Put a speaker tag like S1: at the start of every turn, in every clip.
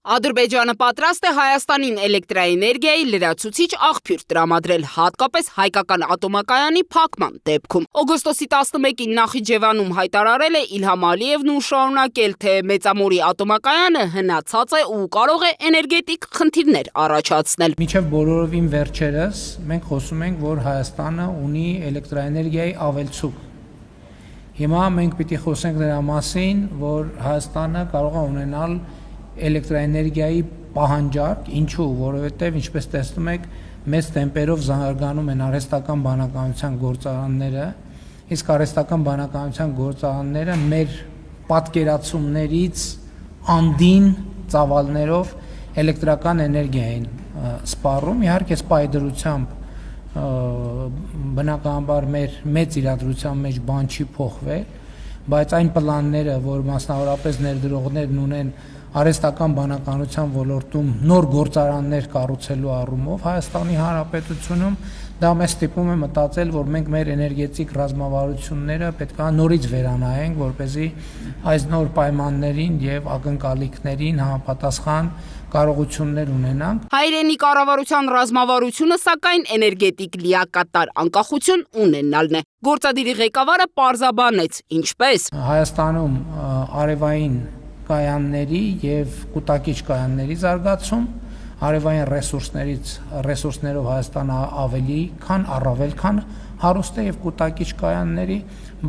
S1: Ադրբեջանը պատրաստ է Հայաստանին էլեկտրաէներգիայի լրացուցիչ աղբյուր տրամադրել, հատկապես հայկական ատոմակայանի փակման դեպքում։ Օգոստոսի 11-ին Նախիջևանում հայտարարել է Իլհամ Ալիևն ու շարունակել, թե Մեծամորի ատոմակայանը հնացած է ու կարող է էներգետիկ խնդիրներ առաջացնել։
S2: Մինչև բոլորովին վերջերս մենք խոսում ենք, որ Հայաստանը ունի էլեկտրաէներգիայի ավելցուկ։ Հիմա մենք պիտի խոսենք նրա մասին, որ Հայաստանը կարող է ունենալ էլեկտրաէներգիայի պահանջարկ, ինչու, որովհետև ինչպես տեսնում եք, մեծ տեմպերով զարգանում են արհեստական բանականության գործարանները, իսկ արհեստական բանականության գործարանները մեր պատկերացումներից անդին ծավալներով էլեկտրական էներգիա են սպառում, իհարկե սպայդրությամբ բնականաբար մեր մեծ իրադրության մեջ բան չի փոխվել, բայց այն պլանները, որ մասնավորապես ներդրողներն ունեն արհեստական բանականության ոլորտում նոր գործարաններ կառուցելու առումով Հայաստանի Հանրապետությունում դա մեզ ստիպում է մտածել, որ մենք մեր էներգետիկ ռազմավարությունները պետք է նորից վերանայենք, որպեսզի այս նոր պայմաններին եւ ակնկալիքներին համապատասխան կարողություններ ունենանք։
S1: Հայրենի կառավարության ռազմավարությունը սակայն էներգետիկ լիակատար անկախություն ունենալն է։ Գործադիրի ղեկավարը պարզաբանեց, ինչպես
S2: Հայաստանում արևային կայանների եւ կուտակիչ կայանների զարգացում, արևային ռեսուրսներով Հայաստանը առավել քան հարուստ է եւ կուտակիչ կայանների,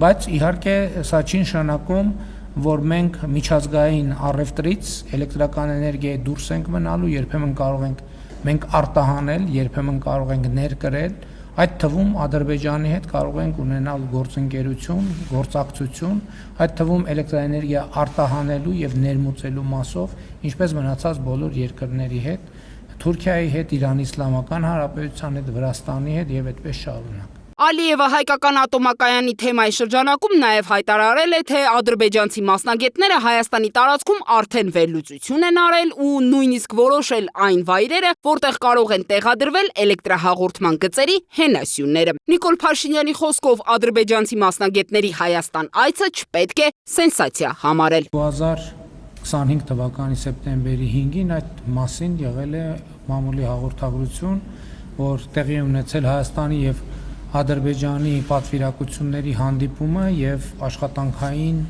S2: բայց իհարկե սա չի նշանակում, որ մենք միջազգային առևտրից էլեկտրական էներգիայի դուրս ենք մնալու, երբեմն կարող ենք մենք արտահանել, երբեմն կարող ենք ներկրել, այդ թվում Ադրբեջանի հետ կարող ենք ունենալ գործընկերություն, գործակցություն, այդ թվում էլեկտրաէներգիա արտահանելու եւ ներմուծելու մասով, ինչպես մնացած բոլոր երկրների հետ, Թուրքիայի հետ, Իրանի Իսլամական Հանրապետության հետ, Վրաստանի հետ եւ այդպես շարունակ։
S1: Ալիևը հայկական ատոմակայանի թեմայի շրջանակում նաև հայտարարել է, թե ադրբեջանցի մասնագետները Հայաստանի տարածքում արդեն վերլուծություն են արել ու նույնիսկ որոշել այն վայրերը, որտեղ կարող են տեղադրվել էլեկտրահաղորդման գծերի հենասյուները։ Նիկոլ Փաշինյանի խոսքով ադրբեջանցի մասնագետների Հայաստան այցը չպետք է սենսացիա համարել։
S2: 2025 թվականի սեպտեմբերի 5-ին այդ մասին եղել է մամուլի հաղորդագրություն, որ տեղի ունեցել Հայաստանի եւ Ադրբեջանի պատվիրակությունների հանդիպումը եւ աշխատանքային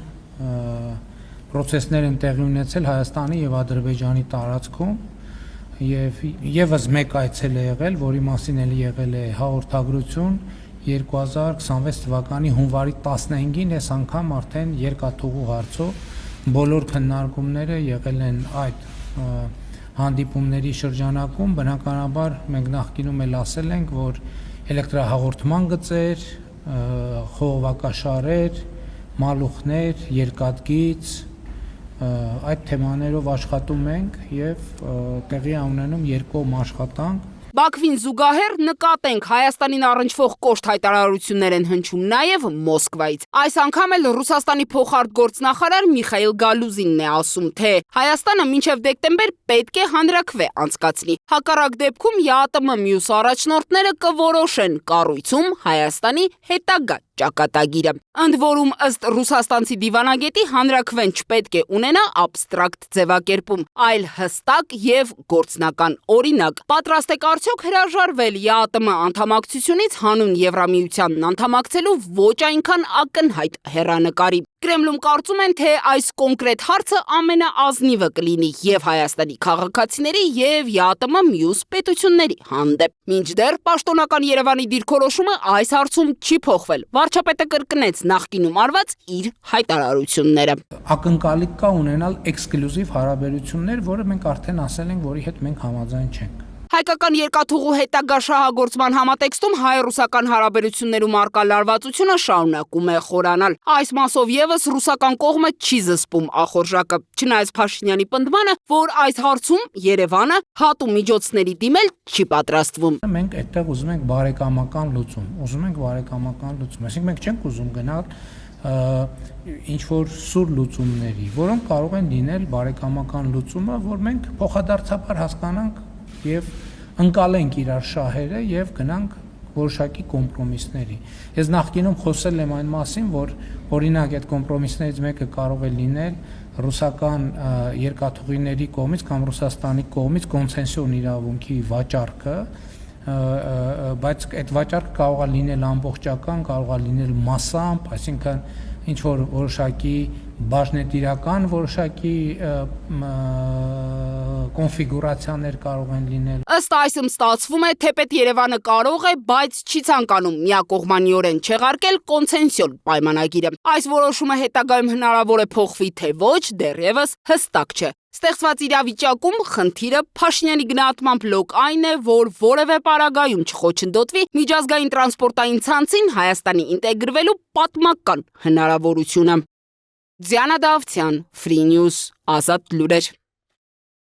S2: procesներ են տեղի ունեցել Հայաստանի եւ Ադրբեջանի տարածքում եւ եւս մեկ այցել է եղել, որի մասին էլ եղել է հաղորդագրություն 2026 թվականի հունվարի 15-ին, այս անգամ արդեն երկաթուղու հարցով բոլոր քննարկումները եղել են այդ հանդիպումների շրջանակում, բնականաբար մենք նախկինում էլ ասել ենք, որ էլեկտրահաղորդման գծեր, խողովակաշարեր, մալուխներ, երկաթգիծ, այդ թեմաներով աշխատում ենք եւ տեղի ունենում երկկողմ աշխատանք։
S1: Բաքվին զուգահեռ նկատենք Հայաստանին առնչվող կոշտ հայտարարություններ են հնչում նաև Մոսկվայից։ Այս անգամ էլ Ռուսաստանի փոխարտգործնախարար Միխայիլ Գալուզինն է ասում, թե Հայաստանը մինչև դեկտեմբեր պետք է հանրաքվե անցկացնի։ Հակառակ դեպքում ԵԱՏՄ մյուս առաջնորդները կորոշեն կառույցում Հայաստանի հետագա ճակատագիրը։ Ընդ որում ըստ ռուսաստանցի դիվանագետի հանրաքվեն չպետք է ունենա աբստրակտ ձևակերպում, այլ հստակ եւ գործնական օրինակ։ Պատրաստ եք արդյոք հրաժարվել ԵԱՏՄ անդամակցությունից հանուն Եվրամիությանն անդամակցելու ոչ այնքան ակնհայտ հեռանկարի։ Կրեմլում կարծում են, թե այս կոնկրետ հարցը ամենաազնիվը կլինի եւ Հայաստանի քաղաքացիների եւ ԵԱՏՄ մյուս պետությունների հանդեպ։ Մինչդեռ պաշտոնական Երևանի դիրքորոշումը այս հարցում չի փոխվել։ Վարչապետը կրկնեց նախկինում արված իր հայտարարությունները։
S2: Ակնկալիք կա ունենալ էքսկլյուզիվ հարաբերություններ, որը մենք արդեն ասել ենք, որի հետ մենք համաձայն չենք։
S1: Հայկական երկաթուղու հետագա շահագործման համատեքստում հայ-ռուսական հարաբերություններում առկա լարվածությունը շարունակում է խորանալ։ Այս մասով եւս ռուսական կողմը չի զսպում ախորժակը, չնայած Փաշինյանի պնդմանը, որ այս հարցում Երևանը հատու միջոցների դիմել չի պատրաստվում։
S2: Մենք այդտեղ ուզում ենք բարեկամական լուծում, այսինքն մենք չենք ուզում գնալ ինչ որ սուր լուծումների, որոնք կարող են լինել բարեկամական լուծումը, որ մենք փոխադարձաբար հասկանանք եւ ընկալենք իրար շահերը եւ գնանք որոշակի կոմպրոմիսների։ Ես նախկինում խոսել եմ այն մասին, որ օրինակ այդ կոմպրոմիսներից մեկը կարող է լինել ռուսական երկաթուղիների կողմից կամ Ռուսաստանի կողմից կոնցեսիոն իրավունքի վաճառքը, բայց այդ վաճառքը կարող է լինել ամբողջական, կարող է լինել մասամբ, այսինքն ինչ որ որոշակի բաժնետիրական որոշակի կոնֆիգուրացիաներ կարող են լինել։
S1: Ըստ այսում ստացվում է, թեպետ Երևանը կարող է, բայց չի ցանկանում միակողմանիորեն չեղարկել կոնցենսիոն պայմանագիրը։ Այս որոշումը հետագայում հնարավոր է փոխվի, թե ոչ, դեռևս հստակ չէ։ Ստեղծված իրավիճակում խնդիրը Փաշինյանի գնահատմամբ լոկ այն է, որ որևէ պարագայում չխոչընդոտվի միջազգային տրանսպորտային ցանցին Հայաստանի ինտեգրվելու պատմական հնարավորությունը։ Դիանա Դավթյան, Free News, Ազատ լուրեր։